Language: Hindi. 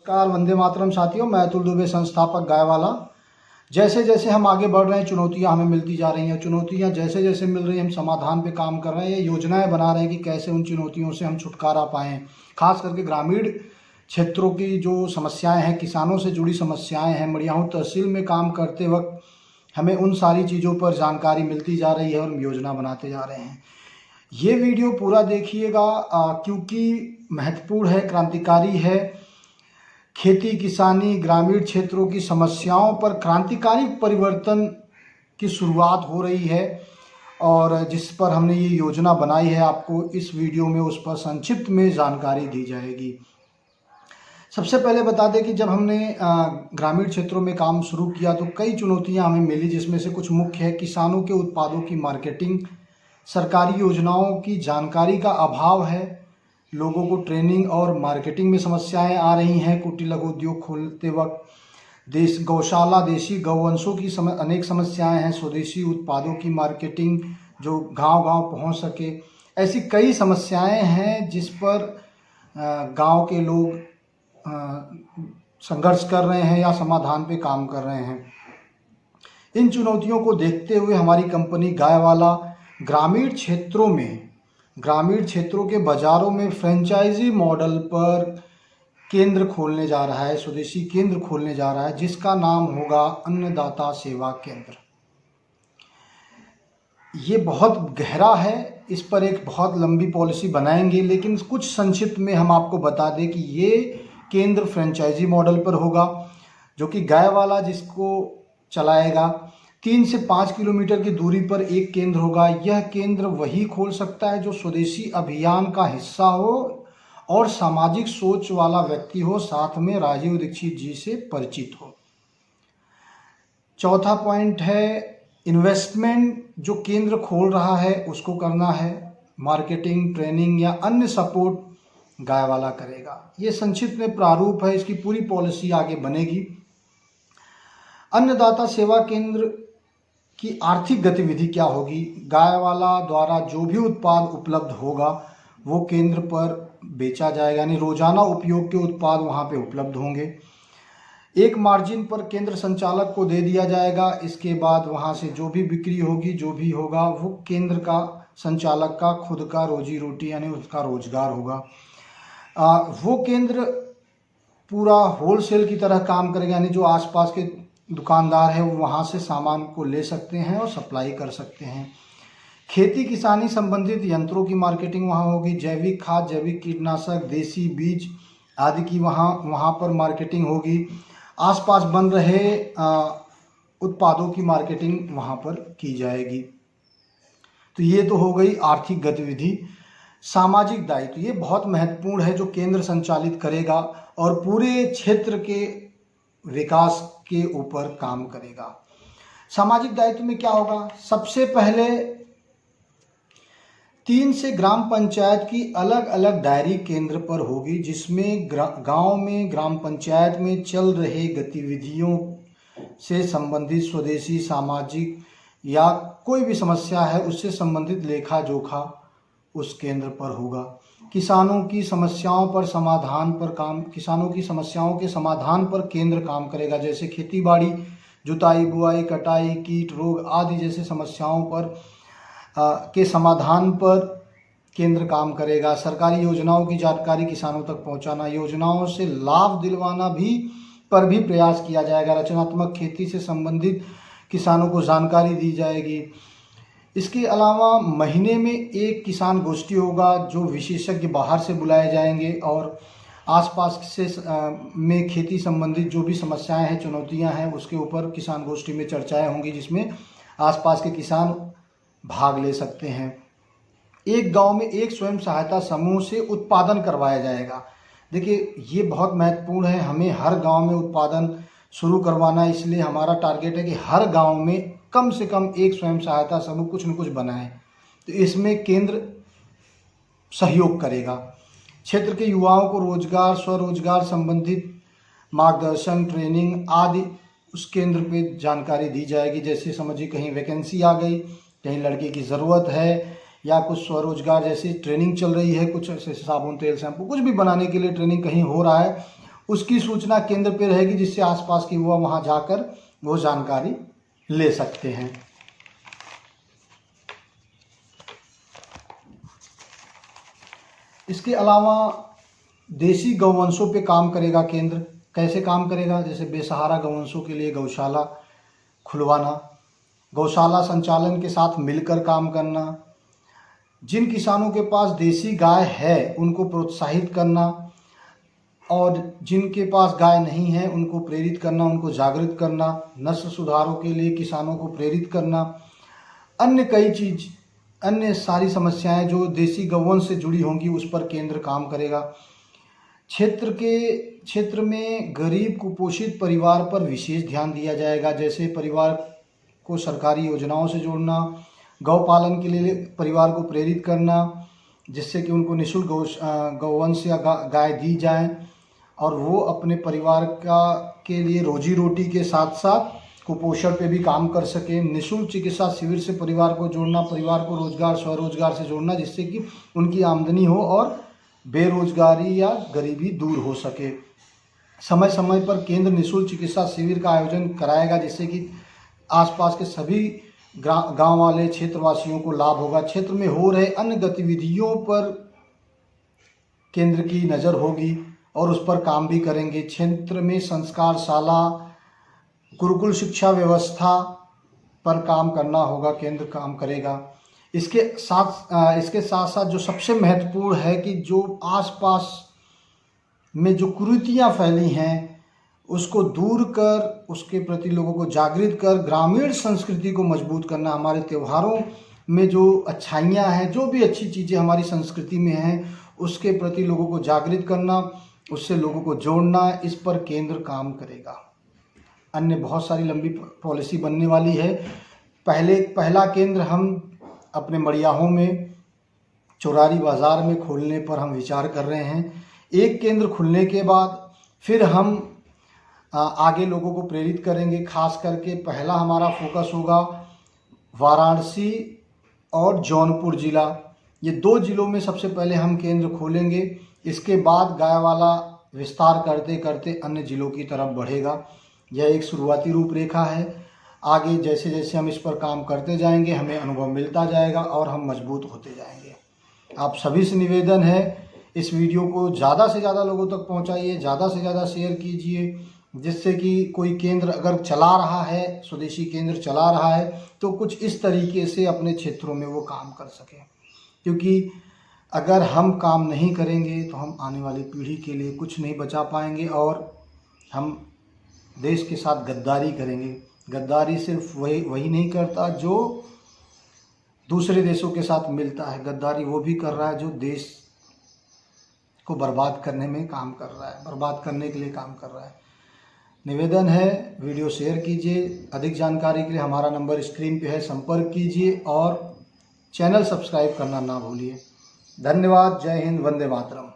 नमस्कार, वंदे मातरम साथियों। मैं अतुल दुबे, संस्थापक गायवाला। जैसे जैसे हम आगे बढ़ रहे हैं, चुनौतियां हमें मिलती जा रही हैं। चुनौतियां जैसे जैसे मिल रही हैं, हम समाधान पे काम कर रहे हैं, योजनाएं बना रहे हैं कि कैसे उन चुनौतियों से हम छुटकारा पाएँ। खास करके ग्रामीण क्षेत्रों की जो समस्याएं हैं, किसानों से जुड़ी समस्याएं हैं, मडियाहू तहसील में काम करते वक्त हमें उन सारी चीज़ों पर जानकारी मिलती जा रही है और हम योजना बनाते जा रहे हैं। ये वीडियो पूरा देखिएगा क्योंकि महत्वपूर्ण है, क्रांतिकारी है। खेती किसानी ग्रामीण क्षेत्रों की समस्याओं पर क्रांतिकारी परिवर्तन की शुरुआत हो रही है और जिस पर हमने ये योजना बनाई है, आपको इस वीडियो में उस पर संक्षिप्त में जानकारी दी जाएगी। सबसे पहले बता दें कि जब हमने ग्रामीण क्षेत्रों में काम शुरू किया तो कई चुनौतियां हमें मिली, जिसमें से कुछ मुख्य है। किसानों के उत्पादों की मार्केटिंग, सरकारी योजनाओं की जानकारी का अभाव है, लोगों को ट्रेनिंग और मार्केटिंग में समस्याएं आ रही हैं। कुटीर लघु उद्योग खोलते वक्त गौशाला, देशी गौवंशों की अनेक समस्याएं हैं। स्वदेशी उत्पादों की मार्केटिंग जो गांव-गांव पहुंच सके, ऐसी कई समस्याएं हैं जिस पर गांव के लोग संघर्ष कर रहे हैं या समाधान पे काम कर रहे हैं। इन चुनौतियों को देखते हुए हमारी कंपनी गायवाला ग्रामीण क्षेत्रों के बाज़ारों में फ्रेंचाइजी मॉडल पर केंद्र खोलने जा रहा है, स्वदेशी केंद्र खोलने जा रहा है, जिसका नाम होगा अन्नदाता सेवा केंद्र। ये बहुत गहरा है, इस पर एक बहुत लंबी पॉलिसी बनाएंगे, लेकिन कुछ संक्षिप्त में हम आपको बता दें कि ये केंद्र फ्रेंचाइजी मॉडल पर होगा, जो कि गायवाला जिसको चलाएगा। 3 से 5 किलोमीटर की दूरी पर एक केंद्र होगा। यह केंद्र वही खोल सकता है जो स्वदेशी अभियान का हिस्सा हो और सामाजिक सोच वाला व्यक्ति हो, साथ में राजीव दीक्षित जी से परिचित हो। चौथा पॉइंट है इन्वेस्टमेंट। जो केंद्र खोल रहा है उसको करना है, मार्केटिंग, ट्रेनिंग या अन्य सपोर्ट गायवाला करेगा। ये संक्षिप्त में प्रारूप है, इसकी पूरी पॉलिसी आगे बनेगी। अन्नदाता सेवा केंद्र की आर्थिक गतिविधि क्या होगी? गायवाला द्वारा जो भी उत्पाद उपलब्ध होगा वो केंद्र पर बेचा जाएगा, यानी रोजाना उपयोग के उत्पाद वहाँ पे उपलब्ध होंगे। एक मार्जिन पर केंद्र संचालक को दे दिया जाएगा। इसके बाद वहाँ से जो भी बिक्री होगी, जो भी होगा, वो केंद्र का संचालक का खुद का रोजी रोटी यानी उसका रोजगार होगा। वो केंद्र पूरा होलसेल की तरह काम करेगा, यानी जो आसपास के दुकानदार हैं वो वहाँ से सामान को ले सकते हैं और सप्लाई कर सकते हैं। खेती किसानी संबंधित यंत्रों की मार्केटिंग वहाँ होगी। जैविक खाद, जैविक कीटनाशक, देसी बीज आदि की वहाँ पर मार्केटिंग होगी। आसपास बन रहे उत्पादों की मार्केटिंग वहाँ पर की जाएगी। तो ये तो हो गई आर्थिक गतिविधि। सामाजिक दायित्व ये बहुत महत्वपूर्ण है, जो केंद्र संचालित करेगा और पूरे क्षेत्र के विकास के ऊपर काम करेगा। सामाजिक दायित्व में क्या होगा? सबसे पहले 3 से ग्राम पंचायत की अलग अलग डायरी केंद्र पर होगी, जिसमें गांव में ग्राम पंचायत में चल रहे गतिविधियों से संबंधित स्वदेशी, सामाजिक या कोई भी समस्या है उससे संबंधित लेखा जोखा उस केंद्र पर होगा। किसानों की समस्याओं के समाधान पर केंद्र काम करेगा, जैसे खेती बाड़ी, जुताई, बुआई, कटाई, कीट रोग आदि जैसे समस्याओं पर के समाधान पर केंद्र काम करेगा। सरकारी योजनाओं की जानकारी किसानों तक पहुंचाना, योजनाओं से लाभ दिलवाना पर भी प्रयास किया जाएगा। रचनात्मक खेती से संबंधित किसानों को जानकारी दी जाएगी। इसके अलावा महीने में एक किसान गोष्ठी होगा, जो विशेषज्ञ बाहर से बुलाए जाएंगे और आसपास से में खेती संबंधित जो भी समस्याएं हैं, चुनौतियां हैं, उसके ऊपर किसान गोष्ठी में चर्चाएं होंगी, जिसमें आसपास के किसान भाग ले सकते हैं। एक गांव में एक स्वयं सहायता समूह से उत्पादन करवाया जाएगा। देखिए, ये बहुत महत्वपूर्ण है, हमें हर गांव में उत्पादन शुरू करवाना है। इसलिए हमारा टारगेट है कि हर गांव में कम से कम एक स्वयं सहायता समूह कुछ न कुछ बनाए। तो इसमें केंद्र सहयोग करेगा। क्षेत्र के युवाओं को रोजगार, स्वरोजगार संबंधित मार्गदर्शन, ट्रेनिंग आदि उस केंद्र पे जानकारी दी जाएगी। जैसे समझिए कहीं वैकेंसी आ गई, कहीं लड़के की ज़रूरत है या कुछ स्वरोजगार जैसी ट्रेनिंग चल रही है, कुछ ऐसे साबुन, तेल, शैम्पू कुछ भी बनाने के लिए ट्रेनिंग कहीं हो रहा है, उसकी सूचना केंद्र पे रहेगी, जिससे आसपास की युवा वहाँ जाकर वो जानकारी ले सकते हैं। इसके अलावा देसी गौवंशों पे काम करेगा केंद्र। कैसे काम करेगा? जैसे बेसहारा गौवंशों के लिए गौशाला खुलवाना, गौशाला संचालन के साथ मिलकर काम करना, जिन किसानों के पास देसी गाय है उनको प्रोत्साहित करना, और जिनके पास गाय नहीं है उनको प्रेरित करना, उनको जागृत करना, नस्ल सुधारों के लिए किसानों को प्रेरित करना, अन्य सारी समस्याएं जो देसी गौवंश से जुड़ी होंगी उस पर केंद्र काम करेगा। क्षेत्र में गरीब कुपोषित परिवार पर विशेष ध्यान दिया जाएगा, जैसे परिवार को सरकारी योजनाओं से जोड़ना, गौपालन के लिए परिवार को प्रेरित करना, जिससे कि उनको निःशुल्क गौवंश या गाय दी जाए और वो अपने परिवार के लिए रोजी रोटी के साथ साथ कुपोषण पे भी काम कर सके। निःशुल्क चिकित्सा शिविर से परिवार को जोड़ना, परिवार को रोजगार स्वरोजगार से जोड़ना, जिससे कि उनकी आमदनी हो और बेरोजगारी या गरीबी दूर हो सके। समय समय पर केंद्र निःशुल्क चिकित्सा शिविर का आयोजन कराएगा, जिससे कि आसपास के सभी गांव वाले क्षेत्रवासियों को लाभ होगा। क्षेत्र में हो रहे अन्य गतिविधियों पर केंद्र की नज़र होगी और उस पर काम भी करेंगे। क्षेत्र में संस्कारशाला, गुरुकुल शिक्षा व्यवस्था पर काम करना होगा, केंद्र काम करेगा। इसके साथ साथ जो सबसे महत्वपूर्ण है कि जो आसपास में जो कुरीतियाँ फैली हैं उसको दूर कर, उसके प्रति लोगों को जागृत कर, ग्रामीण संस्कृति को मजबूत करना। हमारे त्योहारों में जो अच्छाइयाँ हैं, जो भी अच्छी चीज़ें हमारी संस्कृति में हैं, उसके प्रति लोगों को जागृत करना, उससे लोगों को जोड़ना, इस पर केंद्र काम करेगा। अन्य बहुत सारी लंबी पॉलिसी बनने वाली है। पहला केंद्र हम अपने मड़ियाहों में चौरारी बाज़ार में खोलने पर हम विचार कर रहे हैं। एक केंद्र खुलने के बाद फिर हम आगे लोगों को प्रेरित करेंगे। खास करके पहला हमारा फोकस होगा वाराणसी और जौनपुर ज़िला। ये 2 ज़िलों में सबसे पहले हम केंद्र खोलेंगे। इसके बाद गायवाला विस्तार करते करते अन्य ज़िलों की तरफ बढ़ेगा। यह एक शुरुआती रूपरेखा है। आगे जैसे जैसे हम इस पर काम करते जाएंगे हमें अनुभव मिलता जाएगा और हम मजबूत होते जाएंगे। आप सभी से निवेदन है, इस वीडियो को ज़्यादा से ज़्यादा लोगों तक पहुंचाइए, ज़्यादा से ज़्यादा शेयर कीजिए, जिससे कि कोई केंद्र अगर चला रहा है, स्वदेशी केंद्र चला रहा है, तो कुछ इस तरीके से अपने क्षेत्रों में वो काम कर सके। क्योंकि अगर हम काम नहीं करेंगे तो हम आने वाली पीढ़ी के लिए कुछ नहीं बचा पाएंगे और हम देश के साथ गद्दारी करेंगे। गद्दारी सिर्फ वही नहीं करता जो दूसरे देशों के साथ मिलता है, गद्दारी वो भी कर रहा है जो देश को बर्बाद करने में काम कर रहा है, बर्बाद करने के लिए काम कर रहा है। निवेदन है, वीडियो शेयर कीजिए। अधिक जानकारी के लिए हमारा नंबर स्क्रीन पे है, संपर्क कीजिए और चैनल सब्सक्राइब करना ना भूलिए। धन्यवाद। जय हिंद, वंदे मातरम।